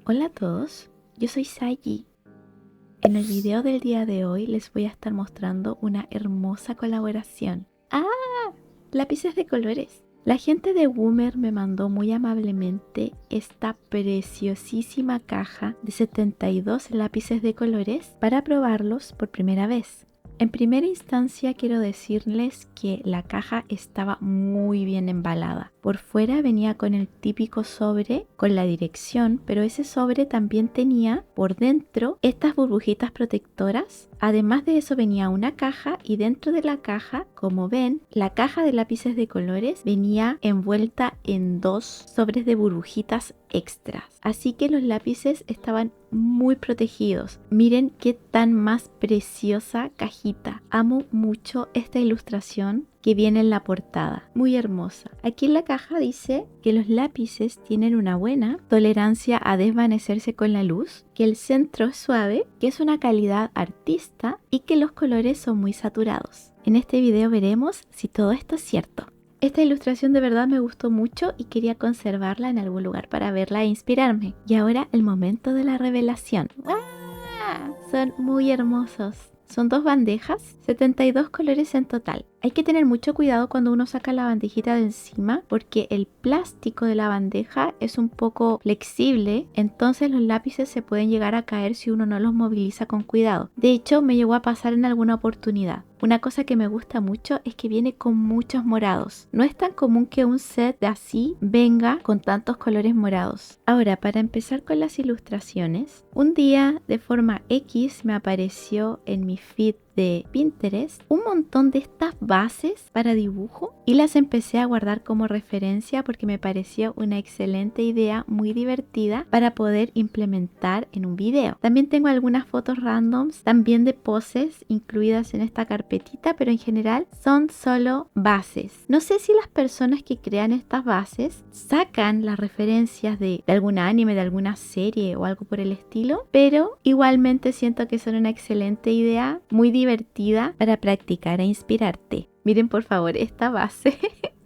Hola a todos, yo soy Sayi. En el video del día de hoy les voy a estar mostrando una hermosa colaboración. ¡Ah! Lápices de colores. La gente de Woomer me mandó muy amablemente esta preciosísima caja de 72 lápices de colores para probarlos por primera vez. En primera instancia quiero decirles que la caja estaba muy bien embalada. Por fuera venía con el típico sobre con la dirección, pero ese sobre también tenía por dentro estas burbujitas protectoras. Además de eso venía una caja y dentro de la caja, como ven, la caja de lápices de colores venía envuelta en 2 sobres de burbujitas extras. Así que los lápices estaban muy protegidos. Miren qué tan más preciosa cajita. Amo mucho esta ilustración que viene en la portada. Muy hermosa. Aquí en la caja dice que los lápices tienen una buena tolerancia a desvanecerse con la luz, que el centro es suave, que es una calidad artista y que los colores son muy saturados. En este video veremos si todo esto es cierto. Esta ilustración de verdad me gustó mucho y quería conservarla en algún lugar para verla e inspirarme. Y ahora el momento de la revelación. ¡Ah! Son muy hermosos. Son 2 bandejas, 72 colores en total. Hay que tener mucho cuidado cuando uno saca la bandejita de encima porque el plástico de la bandeja es un poco flexible, entonces los lápices se pueden llegar a caer si uno no los moviliza con cuidado. De hecho, me llegó a pasar en alguna oportunidad. Una cosa que me gusta mucho es que viene con muchos morados. No es tan común que un set de así venga con tantos colores morados. Ahora, para empezar con las ilustraciones, un día de forma X me apareció en mi feed de Pinterest un montón de estas bases para dibujo y las empecé a guardar como referencia porque me pareció una excelente idea, muy divertida para poder implementar en un video. También tengo algunas fotos randoms también de poses incluidas en esta carpetita, pero en general son solo bases. No sé si las personas que crean estas bases sacan las referencias de algún anime, de alguna serie o algo por el estilo, pero igualmente siento que son una excelente idea, muy divertida para practicar e inspirarte. Miren por favor esta base.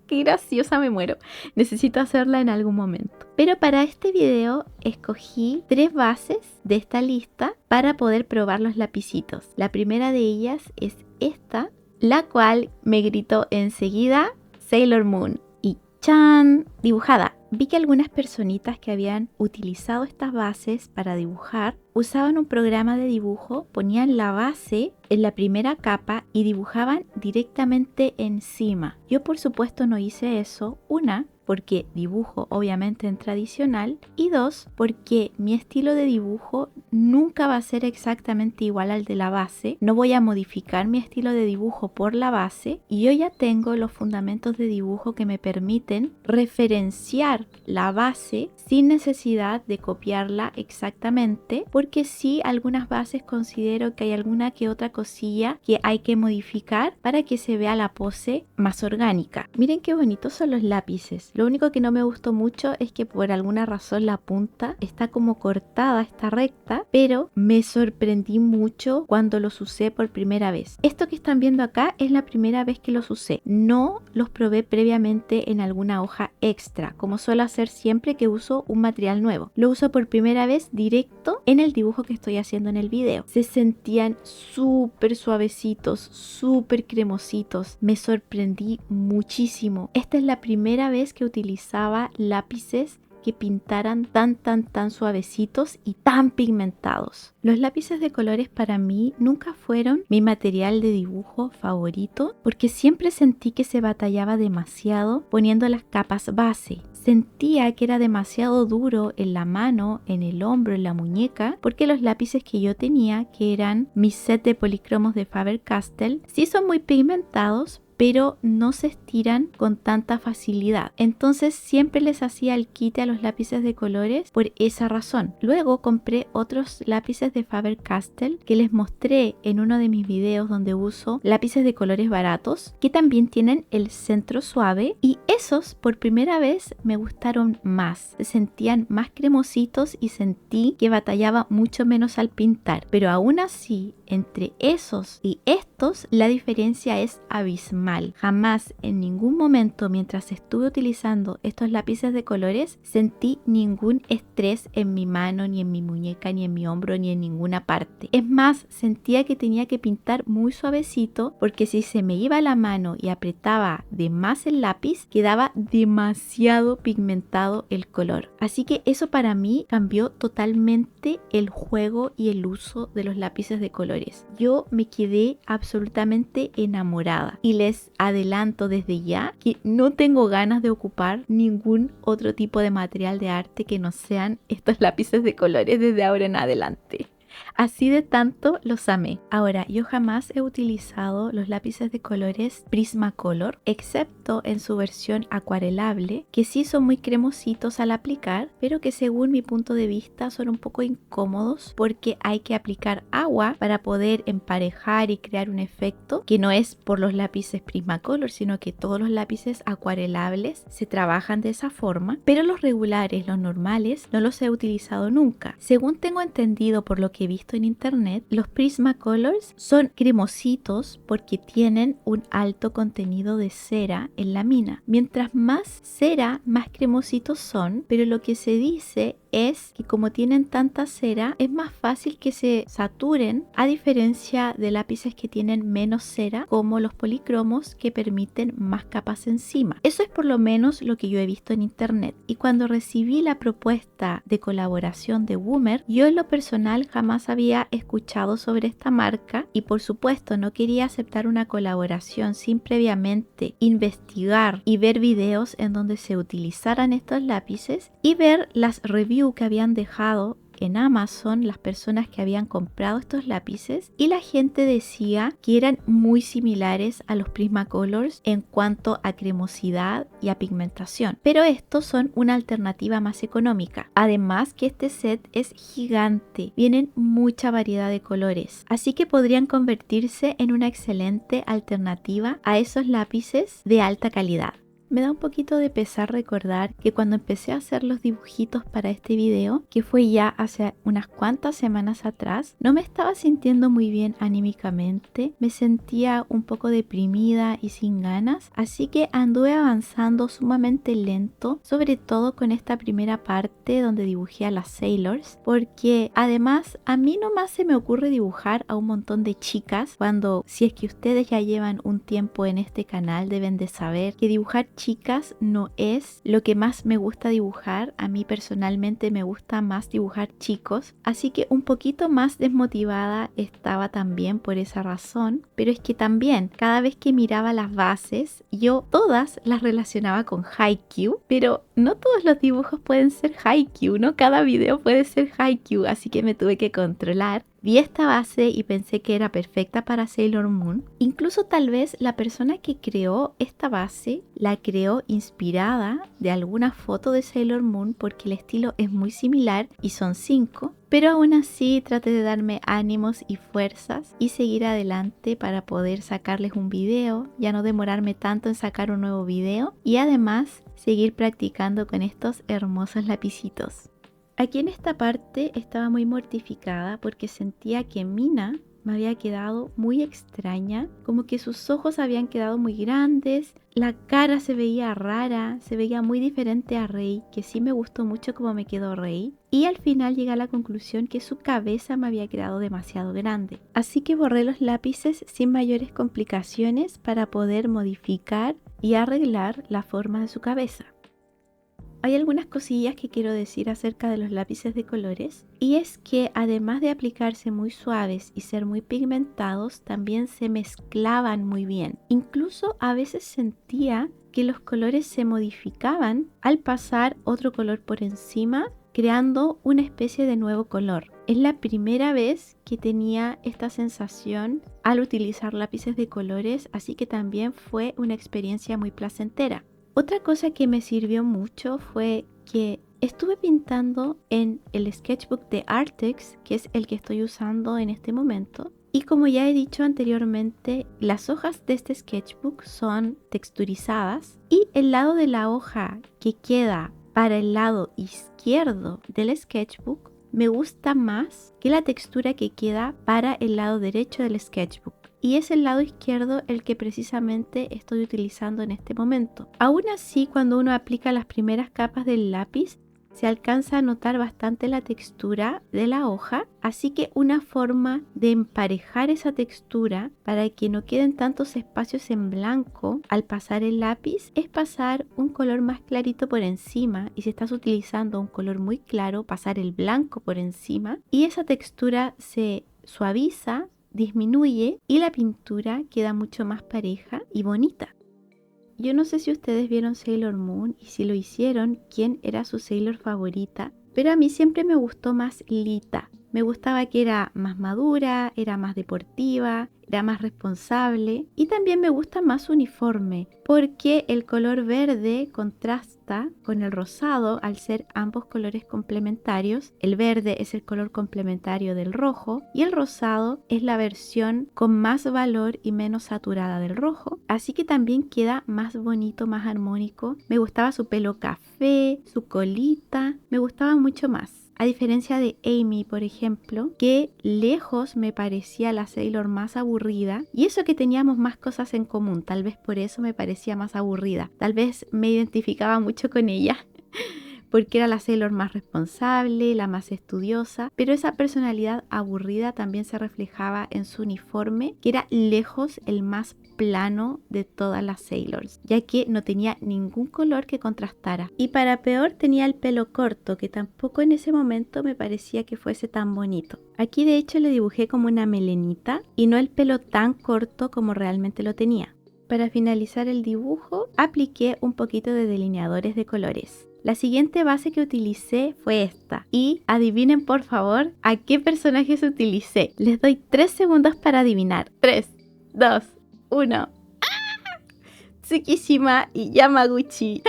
Qué graciosa, me muero. Necesito hacerla en algún momento. Pero para este video escogí 3 bases de esta lista para poder probar los lapicitos. La primera de ellas es esta, la cual me gritó enseguida Sailor Moon. Y ¡chan! Dibujada. Vi que algunas personitas que habían utilizado estas bases para dibujar usaban un programa de dibujo, ponían la base en la primera capa y dibujaban directamente encima. Yo por supuesto no hice eso. Una, porque dibujo obviamente en tradicional, y 2, porque mi estilo de dibujo nunca va a ser exactamente igual al de la base. No voy a modificar mi estilo de dibujo por la base y yo ya tengo los fundamentos de dibujo que me permiten referenciar la base sin necesidad de copiarla exactamente, porque sí, algunas bases considero que hay alguna que otra cosilla que hay que modificar para que se vea la pose más orgánica. Miren qué bonitos son los lápices. Lo único que no me gustó mucho es que por alguna razón la punta está como cortada, está recta, pero me sorprendí mucho cuando los usé por primera vez. Esto que están viendo acá es la primera vez que los usé. No los probé previamente en alguna hoja extra, como suelo hacer siempre que uso un material nuevo. Lo uso por primera vez directo en el dibujo que estoy haciendo en el video. Se sentían súper suavecitos, súper cremositos. Me sorprendí muchísimo. Esta es la primera vez que utilizaba lápices que pintaran tan suavecitos y tan pigmentados. Los lápices de colores para mí nunca fueron mi material de dibujo favorito porque siempre sentí que se batallaba demasiado poniendo las capas base. Sentía que era demasiado duro en la mano, en el hombro, en la muñeca, porque los lápices que yo tenía, que eran mi set de policromos de Faber-Castell, sí son muy pigmentados, pero no se estiran con tanta facilidad. Entonces siempre les hacía el quite a los lápices de colores por esa razón. Luego compré otros lápices de Faber-Castell que les mostré en uno de mis videos donde uso lápices de colores baratos que también tienen el centro suave, y esos por primera vez me gustaron más. Se sentían más cremositos y sentí que batallaba mucho menos al pintar, pero aún así entre esos y estos, la diferencia es abismal. Jamás en ningún momento mientras estuve utilizando estos lápices de colores sentí ningún estrés en mi mano, ni en mi muñeca, ni en mi hombro, ni en ninguna parte. Es más, sentía que tenía que pintar muy suavecito porque si se me iba la mano y apretaba de más el lápiz, quedaba demasiado pigmentado el color. Así que eso para mí cambió totalmente el juego y el uso de los lápices de colores. Yo me quedé absolutamente enamorada y les adelanto desde ya que no tengo ganas de ocupar ningún otro tipo de material de arte que no sean estos lápices de colores desde ahora en adelante. Así de tanto los amé. Ahora, yo jamás he utilizado los lápices de colores Prismacolor, excepto en su versión acuarelable, que sí son muy cremositos al aplicar, pero que según mi punto de vista son un poco incómodos porque hay que aplicar agua para poder emparejar y crear un efecto que no es por los lápices Prismacolor, sino que todos los lápices acuarelables se trabajan de esa forma, pero los regulares, los normales, no los he utilizado nunca. Según tengo entendido por lo que he visto en internet, los Prismacolors son cremositos porque tienen un alto contenido de cera en la mina. Mientras más cera, más cremositos son, pero lo que se dice es que como tienen tanta cera, es más fácil que se saturen, a diferencia de lápices que tienen menos cera, como los policromos, que permiten más capas encima. Eso es por lo menos lo que yo he visto en internet. Y cuando recibí la propuesta de colaboración de Woomer, yo en lo personal jamás había escuchado sobre esta marca y por supuesto no quería aceptar una colaboración sin previamente investigar y ver videos en donde se utilizaran estos lápices y ver las reviews que habían dejado en Amazon las personas que habían comprado estos lápices, y la gente decía que eran muy similares a los Prismacolors en cuanto a cremosidad y a pigmentación, pero estos son una alternativa más económica. Además que este set es gigante, vienen mucha variedad de colores, así que podrían convertirse en una excelente alternativa a esos lápices de alta calidad. Me da un poquito de pesar recordar que cuando empecé a hacer los dibujitos para este video, que fue ya hace unas cuantas semanas atrás, no me estaba sintiendo muy bien anímicamente, me sentía un poco deprimida y sin ganas, así que anduve avanzando sumamente lento, sobre todo con esta primera parte donde dibujé a las Sailors, porque además a mí nomás se me ocurre dibujar a un montón de chicas, cuando si es que ustedes ya llevan un tiempo en este canal deben de saber que dibujar chicas no es lo que más me gusta dibujar. A mí personalmente me gusta más dibujar chicos, así que un poquito más desmotivada estaba también por esa razón, pero es que también cada vez que miraba las bases yo todas las relacionaba con Haikyuu, pero no todos los dibujos pueden ser Haikyuu, no cada video puede ser Haikyuu, así que me tuve que controlar. Vi esta base y pensé que era perfecta para Sailor Moon. Incluso tal vez la persona que creó esta base la creó inspirada de alguna foto de Sailor Moon porque el estilo es muy similar y son 5. Pero aún así traté de darme ánimos y fuerzas y seguir adelante para poder sacarles un video, ya no demorarme tanto en sacar un nuevo video y además seguir practicando con estos hermosos lapicitos. Aquí en esta parte estaba muy mortificada porque sentía que Mina me había quedado muy extraña, como que sus ojos habían quedado muy grandes, la cara se veía rara, se veía muy diferente a Rei, que sí me gustó mucho cómo me quedó Rei, y al final llegué a la conclusión que su cabeza me había quedado demasiado grande. Así que borré los lápices sin mayores complicaciones para poder modificar y arreglar la forma de su cabeza. Hay algunas cosillas que quiero decir acerca de los lápices de colores, y es que además de aplicarse muy suaves y ser muy pigmentados, también se mezclaban muy bien. Incluso a veces sentía que los colores se modificaban al pasar otro color por encima, creando una especie de nuevo color. Es la primera vez que tenía esta sensación al utilizar lápices de colores, así que también fue una experiencia muy placentera. Otra cosa que me sirvió mucho fue que estuve pintando en el sketchbook de Artex, que es el que estoy usando en este momento. Y como ya he dicho anteriormente, las hojas de este sketchbook son texturizadas y el lado de la hoja que queda para el lado izquierdo del sketchbook me gusta más que la textura que queda para el lado derecho del sketchbook. Y es el lado izquierdo el que precisamente estoy utilizando en este momento. Aún así, cuando uno aplica las primeras capas del lápiz, se alcanza a notar bastante la textura de la hoja, así que una forma de emparejar esa textura para que no queden tantos espacios en blanco al pasar el lápiz es pasar un color más clarito por encima, y si estás utilizando un color muy claro, pasar el blanco por encima y esa textura se suaviza, disminuye y la pintura queda mucho más pareja y bonita. Yo no sé si ustedes vieron Sailor Moon y si lo hicieron, quién era su Sailor favorita, pero a mí siempre me gustó más Lita. Me gustaba que era más madura, era más deportiva, era más responsable y también me gusta más su uniforme porque el color verde contrasta con el rosado al ser ambos colores complementarios. El verde es el color complementario del rojo y el rosado es la versión con más valor y menos saturada del rojo, así que también queda más bonito, más armónico. Me gustaba su pelo café, su colita, me gustaba mucho más. A diferencia de Amy, por ejemplo, que lejos me parecía la Sailor más aburrida, y eso que teníamos más cosas en común, tal vez por eso me parecía más aburrida, tal vez me identificaba mucho con ella. Porque era la Sailor más responsable, la más estudiosa, pero esa personalidad aburrida también se reflejaba en su uniforme, que era lejos el más plano de todas las Sailors, ya que no tenía ningún color que contrastara. Y para peor tenía el pelo corto, que tampoco en ese momento me parecía que fuese tan bonito. Aquí de hecho le dibujé como una melenita y no el pelo tan corto como realmente lo tenía. Para finalizar el dibujo, apliqué un poquito de delineadores de colores. La siguiente base que utilicé fue esta. Y adivinen por favor a qué personajes utilicé. Les doy 3 segundos para adivinar. 3, 2, 1. ¡Ah! Tsukishima y Yamaguchi.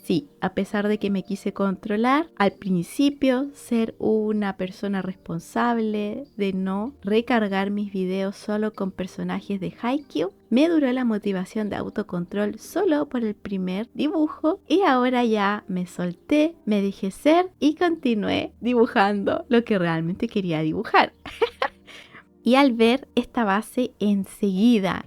Sí, a pesar de que me quise controlar, al principio ser una persona responsable, de no recargar mis videos solo con personajes de Haikyuu, me duró la motivación de autocontrol solo por el primer dibujo y ahora ya me solté, me dejé ser y continué dibujando lo que realmente quería dibujar. Y al ver esta base enseguida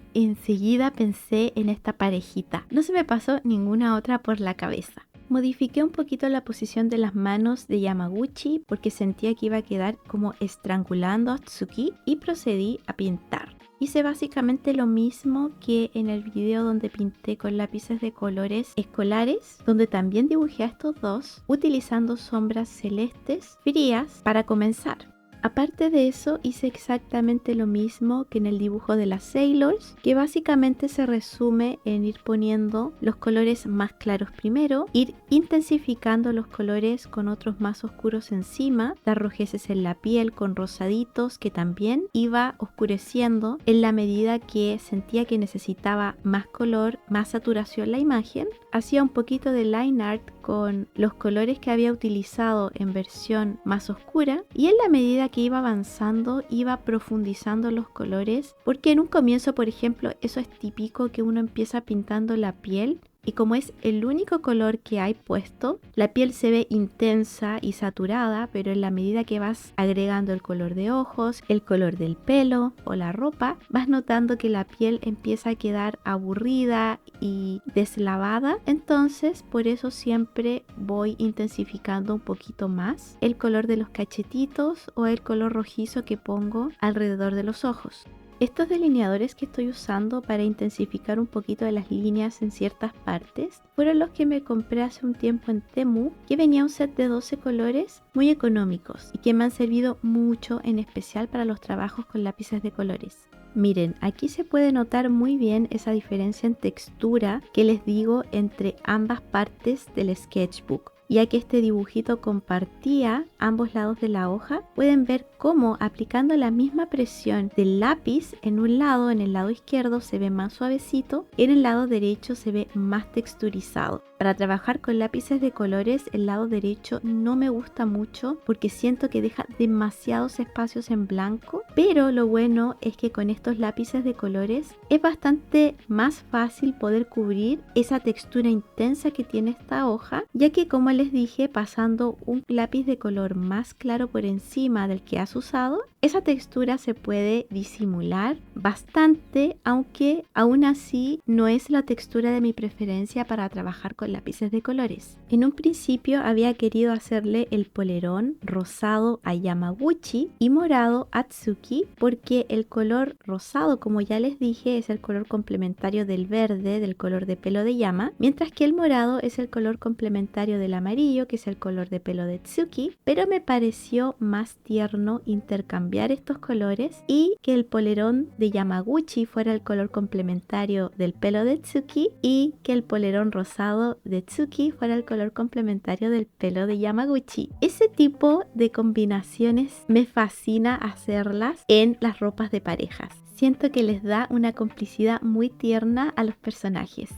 pensé en esta parejita. No se me pasó ninguna otra por la cabeza. Modifiqué un poquito la posición de las manos de Yamaguchi porque sentía que iba a quedar como estrangulando a Tsuki y procedí a pintar. Hice básicamente lo mismo que en el video donde pinté con lápices de colores escolares, donde también dibujé a estos dos utilizando sombras celestes frías para comenzar. Aparte de eso, hice exactamente lo mismo que en el dibujo de las Sailors, que básicamente se resume en ir poniendo los colores más claros primero, ir intensificando los colores con otros más oscuros encima, dar rojeces en la piel con rosaditos que también iba oscureciendo en la medida que sentía que necesitaba más color, más saturación la imagen. Hacía un poquito de line art con los colores que había utilizado en versión más oscura y en la medida que iba avanzando iba profundizando los colores, porque en un comienzo, por ejemplo, eso es típico que uno empieza pintando la piel y como es el único color que hay puesto, la piel se ve intensa y saturada, pero en la medida que vas agregando el color de ojos, el color del pelo o la ropa, vas notando que la piel empieza a quedar aburrida y deslavada. Entonces, por eso siempre voy intensificando un poquito más el color de los cachetitos o el color rojizo que pongo alrededor de los ojos. Estos delineadores que estoy usando para intensificar un poquito de las líneas en ciertas partes fueron los que me compré hace un tiempo en Temu, que venía un set de 12 colores muy económicos y que me han servido mucho, en especial para los trabajos con lápices de colores. Miren, aquí se puede notar muy bien esa diferencia en textura que les digo entre ambas partes del sketchbook. Ya que este dibujito compartía ambos lados de la hoja, pueden ver cómo aplicando la misma presión del lápiz en un lado, en el lado izquierdo se ve más suavecito, en el lado derecho se ve más texturizado. Para trabajar con lápices de colores, el lado derecho no me gusta mucho porque siento que deja demasiados espacios en blanco, pero lo bueno es que con estos lápices de colores es bastante más fácil poder cubrir esa textura intensa que tiene esta hoja, ya que como les dije, pasando un lápiz de color más claro por encima del que has usado, esa textura se puede disimular bastante, aunque aún así no es la textura de mi preferencia para trabajar con lápices de colores. En un principio había querido hacerle el polerón rosado a Yamaguchi y morado a Tsuki, porque el color rosado, como ya les dije, es el color complementario del verde, del color de pelo de Yama, mientras que el morado es el color complementario del amarillo, que es el color de pelo de Tsuki, pero me pareció más tierno intercambiar estos colores y que el polerón de Yamaguchi fuera el color complementario del pelo de Tsuki y que el polerón rosado de Tsuki fuera el color complementario del pelo de Yamaguchi. Ese tipo de combinaciones me fascina hacerlas en las ropas de parejas. Siento que les da una complicidad muy tierna a los personajes.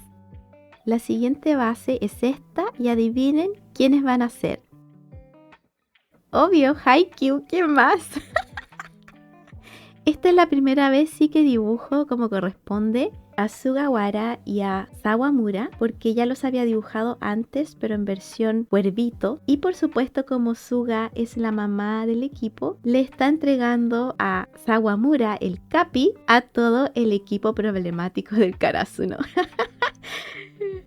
La siguiente base es esta y adivinen quiénes van a ser. Obvio, Haikyuu, ¿quién más? Esta es la primera vez sí que dibujo como corresponde a Sugawara y a Sawamura, porque ya los había dibujado antes, pero en versión cuervito. Y por supuesto, como Suga es la mamá del equipo, le está entregando a Sawamura el capi a todo el equipo problemático del Karasuno.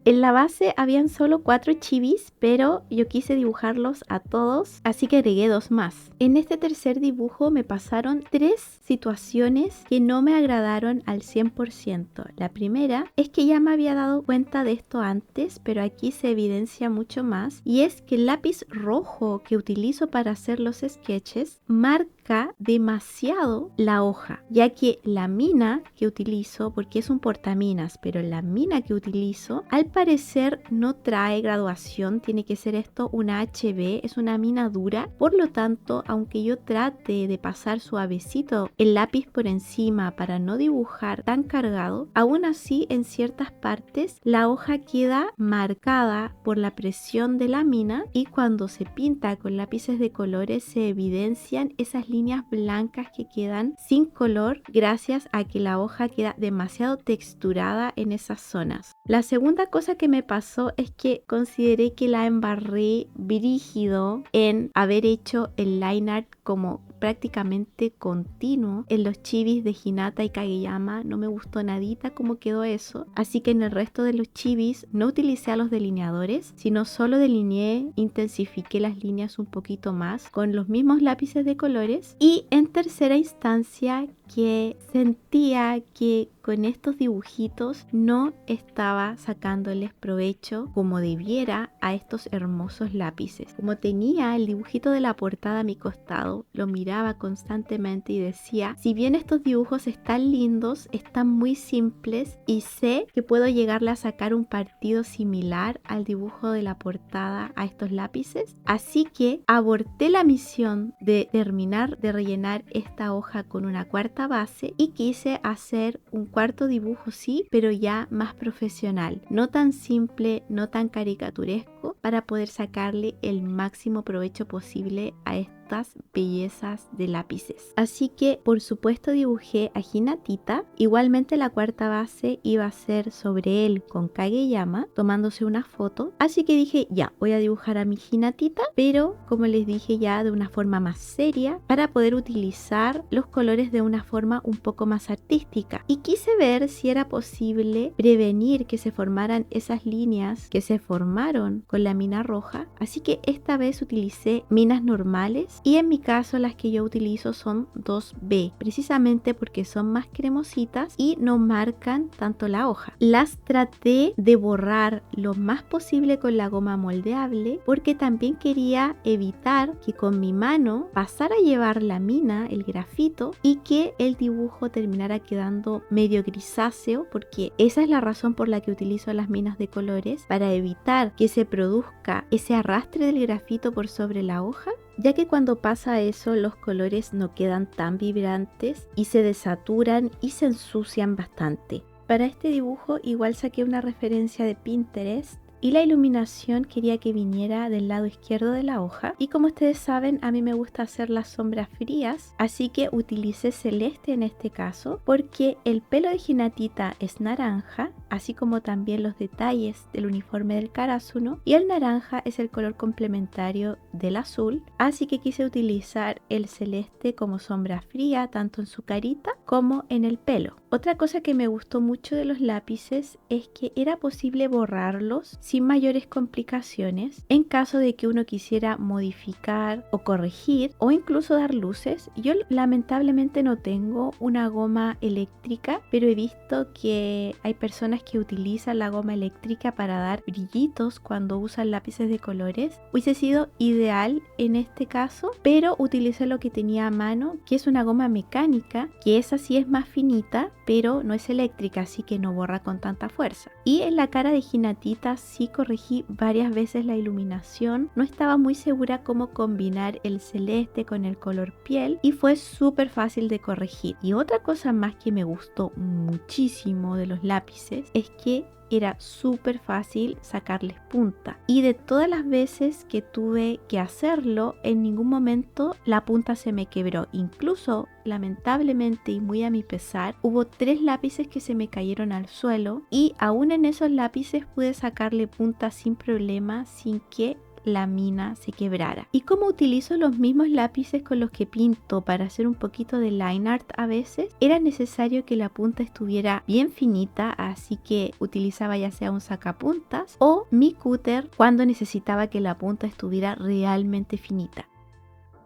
En la base habían solo 4 chibis, pero yo quise dibujarlos a todos, así que agregué 2 más. En este tercer dibujo me pasaron 3 situaciones que no me agradaron al 100%. La primera es que ya me había dado cuenta de esto antes, pero aquí se evidencia mucho más, y es que el lápiz rojo que utilizo para hacer los sketches marca demasiado la hoja, ya que la mina que utilizo, porque es un portaminas, pero la mina que utilizo al parecer no trae graduación, tiene que ser esto una HB, es una mina dura, por lo tanto, aunque yo trate de pasar suavecito el lápiz por encima para no dibujar tan cargado, aún así en ciertas partes la hoja queda marcada por la presión de la mina y cuando se pinta con lápices de colores se evidencian esas líneas blancas que quedan sin color gracias a que la hoja queda demasiado texturada en esas zonas. La segunda cosa que me pasó es que consideré que la embarré brígido en haber hecho el line art como prácticamente continuo en los chibis de Hinata y Kageyama. No me gustó nadita cómo quedó eso, así que en el resto de los chibis no utilicé a los delineadores, sino solo delineé, intensifiqué las líneas un poquito más con los mismos lápices de colores. Y en tercera instancia, que sentía que con estos dibujitos no estaba sacándoles provecho como debiera a estos hermosos lápices. Como tenía el dibujito de la portada a mi costado, lo miraba constantemente y decía, si bien estos dibujos están lindos, están muy simples y sé que puedo llegarle a sacar un partido similar al dibujo de la portada a estos lápices, así que aborté la misión de terminar de rellenar esta hoja con una cuarta base y quise hacer un cuarto dibujo, sí, pero ya más profesional, no tan simple, no tan caricaturesco, para poder sacarle el máximo provecho posible a estas bellezas de lápices. Así que por supuesto dibujé a Hinatita. Igualmente la cuarta base iba a ser sobre él con Kageyama tomándose una foto, así que dije ya, voy a dibujar a mi Hinatita, pero como les dije ya de una forma más seria para poder utilizar los colores de una forma un poco más artística, y quise ver si era posible prevenir que se formaran esas líneas que se formaron con la mina roja, así que esta vez utilicé minas normales y en mi caso las que yo utilizo son 2B, precisamente porque son más cremositas y no marcan tanto la hoja. Las traté de borrar lo más posible con la goma moldeable porque también quería evitar que con mi mano pasara a llevar la mina, el grafito, y que el dibujo terminara quedando medio grisáceo, porque esa es la razón por la que utilizo las minas de colores, para evitar que se produzca ese arrastre del grafito por sobre la hoja, ya que cuando pasa eso los colores no quedan tan vibrantes y se desaturan y se ensucian bastante. Para este dibujo igual saqué una referencia de Pinterest y la iluminación quería que viniera del lado izquierdo de la hoja. Y como ustedes saben, a mí me gusta hacer las sombras frías, así que utilicé celeste en este caso porque el pelo de Hinatita es naranja, así como también los detalles del uniforme del Karasuno, y el naranja es el color complementario del azul, así que quise utilizar el celeste como sombra fría tanto en su carita como en el pelo. Otra cosa que me gustó mucho de los lápices es que era posible borrarlos sin mayores complicaciones en caso de que uno quisiera modificar o corregir o incluso dar luces. Yo lamentablemente no tengo una goma eléctrica, pero he visto que hay personas que utilizan la goma eléctrica para dar brillitos cuando usan lápices de colores. Hubiese sido ideal en este caso, pero utilicé lo que tenía a mano, que es una goma mecánica, que esa sí es más finita, pero no es eléctrica, así que no borra con tanta fuerza. Y en la cara de Hinatita sí corregí varias veces la iluminación. No estaba muy segura cómo combinar el celeste con el color piel y fue súper fácil de corregir. Y otra cosa más que me gustó muchísimo de los lápices es que era súper fácil sacarles punta, y de todas las veces que tuve que hacerlo, en ningún momento la punta se me quebró. Incluso, lamentablemente y muy a mi pesar, hubo 3 lápices que se me cayeron al suelo y aún en esos lápices pude sacarle punta sin problema, sin que la mina se quebrara. Y como utilizo los mismos lápices con los que pinto para hacer un poquito de line art a veces, era necesario que la punta estuviera bien finita, así que utilizaba ya sea un sacapuntas o mi cúter cuando necesitaba que la punta estuviera realmente finita.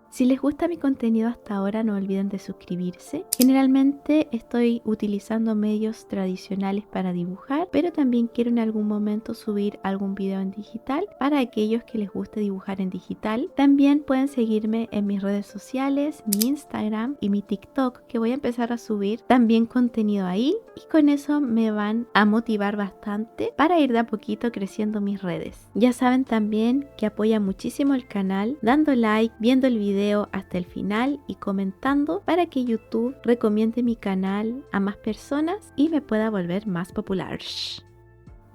Si les gusta mi contenido hasta ahora, no olviden de suscribirse. Generalmente estoy utilizando medios tradicionales para dibujar, pero también quiero en algún momento subir algún video en digital para aquellos que les guste dibujar en digital. También pueden seguirme en mis redes sociales, mi Instagram y mi TikTok, que voy a empezar a subir también contenido ahí, y con eso me van a motivar bastante para ir de a poquito creciendo mis redes. Ya saben también que apoya muchísimo el canal dando like, viendo el video hasta el final y comentando para que YouTube recomiende mi canal a más personas y me pueda volver más popular.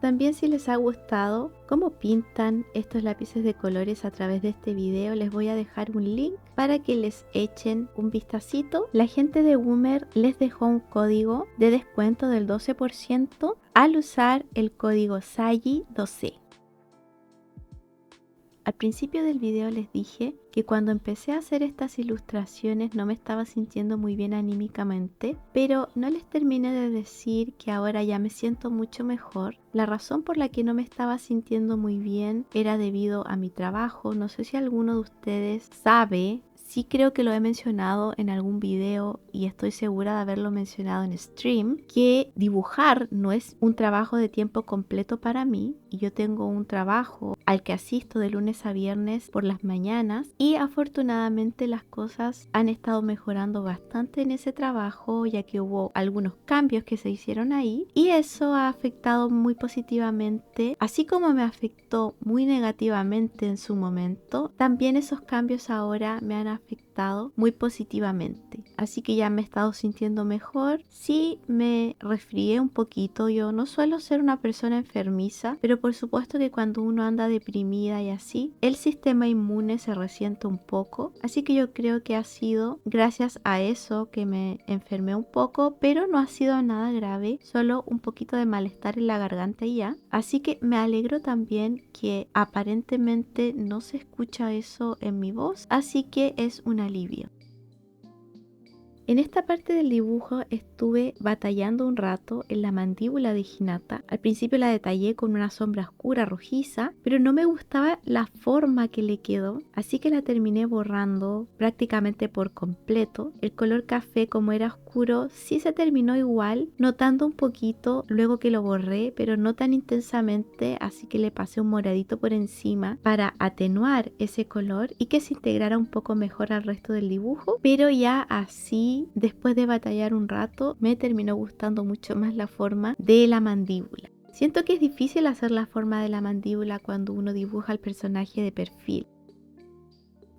También, si les ha gustado cómo pintan estos lápices de colores a través de este video, les voy a dejar un link para que les echen un vistacito. La gente de Woomer les dejó un código de descuento del 12% al usar el código SAYI12. Al principio del video les dije que cuando empecé a hacer estas ilustraciones no me estaba sintiendo muy bien anímicamente, pero no les terminé de decir que ahora ya me siento mucho mejor. La razón por la que no me estaba sintiendo muy bien era debido a mi trabajo. No sé si alguno de ustedes sabe. Sí, creo que lo he mencionado en algún video y estoy segura de haberlo mencionado en stream, que dibujar no es un trabajo de tiempo completo para mí, y yo tengo un trabajo al que asisto de lunes a viernes por las mañanas, y afortunadamente las cosas han estado mejorando bastante en ese trabajo, ya que hubo algunos cambios que se hicieron ahí, y eso ha afectado muy positivamente, así como me afectó muy negativamente en su momento. También esos cambios ahora me han afectado muy positivamente, así que ya me he estado sintiendo mejor. Sí, me resfrié un poquito. Yo no suelo ser una persona enfermiza, pero por supuesto que cuando uno anda deprimida y así, el sistema inmune se resiente un poco, así que yo creo que ha sido gracias a eso que me enfermé un poco, pero no ha sido nada grave, solo un poquito de malestar en la garganta y ya. Así que me alegro también que aparentemente no se escucha eso en mi voz, así que es un alivio. En esta parte del dibujo estuve batallando un rato en la mandíbula de Hinata. Al principio la detallé con una sombra oscura rojiza, pero no me gustaba la forma que le quedó, así que la terminé borrando prácticamente por completo. El color café, como era oscuro, sí se terminó igual, notando un poquito luego que lo borré, pero no tan intensamente, así que le pasé un moradito por encima para atenuar ese color y que se integrara un poco mejor al resto del dibujo. Pero ya así, después de batallar un rato, me terminó gustando mucho más la forma de la mandíbula. Siento que es difícil hacer la forma de la mandíbula cuando uno dibuja al personaje de perfil.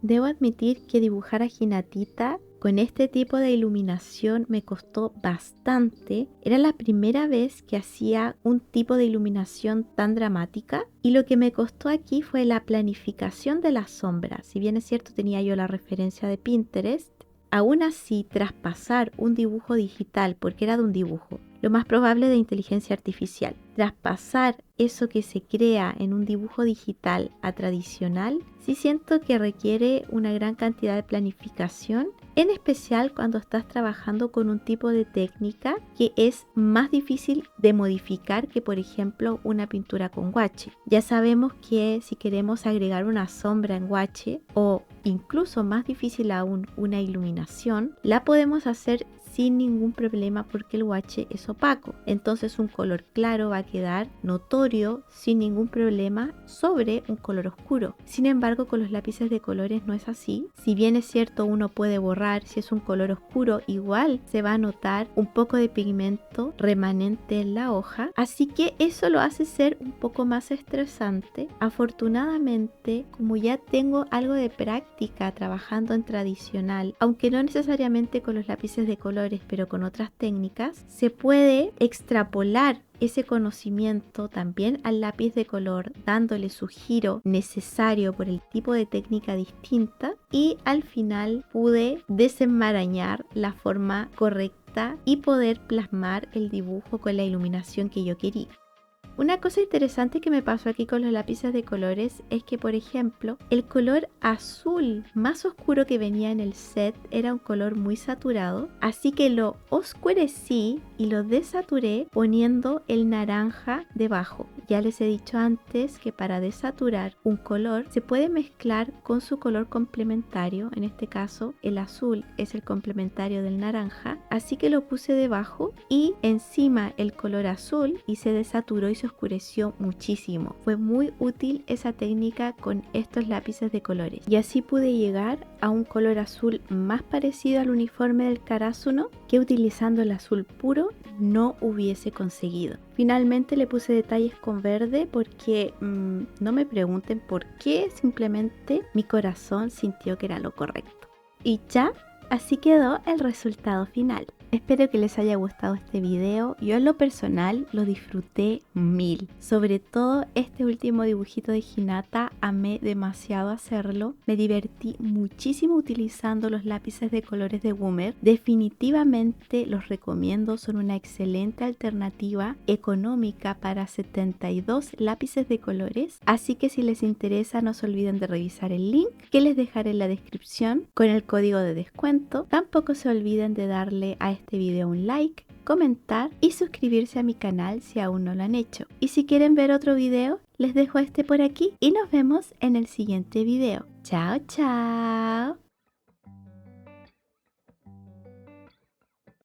Debo admitir que dibujar a Hinatita con este tipo de iluminación me costó bastante. Era la primera vez que hacía un tipo de iluminación tan dramática y lo que me costó aquí fue la planificación de las sombras. Si bien es cierto tenía yo la referencia de Pinterest, aún así traspasar un dibujo digital, porque era de un dibujo, lo más probable de inteligencia artificial, traspasar eso que se crea en un dibujo digital a tradicional, sí siento que requiere una gran cantidad de planificación, en especial cuando estás trabajando con un tipo de técnica que es más difícil de modificar que, por ejemplo, una pintura con guache. Ya sabemos que si queremos agregar una sombra en guache o incluso más difícil aún una iluminación, la podemos hacer sin ningún problema porque el guache es opaco. Entonces un color claro va a quedar notorio sin ningún problema sobre un color oscuro. Sin embargo, con los lápices de colores no es así. Si bien es cierto uno puede borrar, si es un color oscuro igual se va a notar un poco de pigmento remanente en la hoja. Así que eso lo hace ser un poco más estresante. Afortunadamente, como ya tengo algo de práctica trabajando en tradicional, aunque no necesariamente con los lápices de colores, pero con otras técnicas, se puede extrapolar ese conocimiento también al lápiz de color, dándole su giro necesario por el tipo de técnica distinta, y al final pude desenmarañar la forma correcta y poder plasmar el dibujo con la iluminación que yo quería. Una cosa interesante que me pasó aquí con los lápices de colores es que, por ejemplo, el color azul más oscuro que venía en el set era un color muy saturado, así que lo oscurecí y lo desaturé poniendo el naranja debajo. Ya les he dicho antes que para desaturar un color se puede mezclar con su color complementario, en este caso el azul es el complementario del naranja, así que lo puse debajo y encima el color azul y se desaturó y se oscureció muchísimo. Fue muy útil esa técnica con estos lápices de colores y así pude llegar a un color azul más parecido al uniforme del Karasuno que utilizando el azul puro no hubiese conseguido. Finalmente le puse detalles con verde porque no me pregunten por qué, simplemente mi corazón sintió que era lo correcto. Y ya, así quedó el resultado final. Espero que les haya gustado este video. Yo en lo personal lo disfruté mil. Sobre todo este último dibujito de Hinata, amé demasiado hacerlo. Me divertí muchísimo utilizando los lápices de colores de Woomer. Definitivamente los recomiendo, son una excelente alternativa económica para 72 lápices de colores. Así que si les interesa no se olviden de revisar el link que les dejaré en la descripción con el código de descuento. Tampoco se olviden de darle a este video un like, comentar y suscribirse a mi canal si aún no lo han hecho. Y si quieren ver otro video, les dejo este por aquí y nos vemos en el siguiente video. ¡Chao, chao!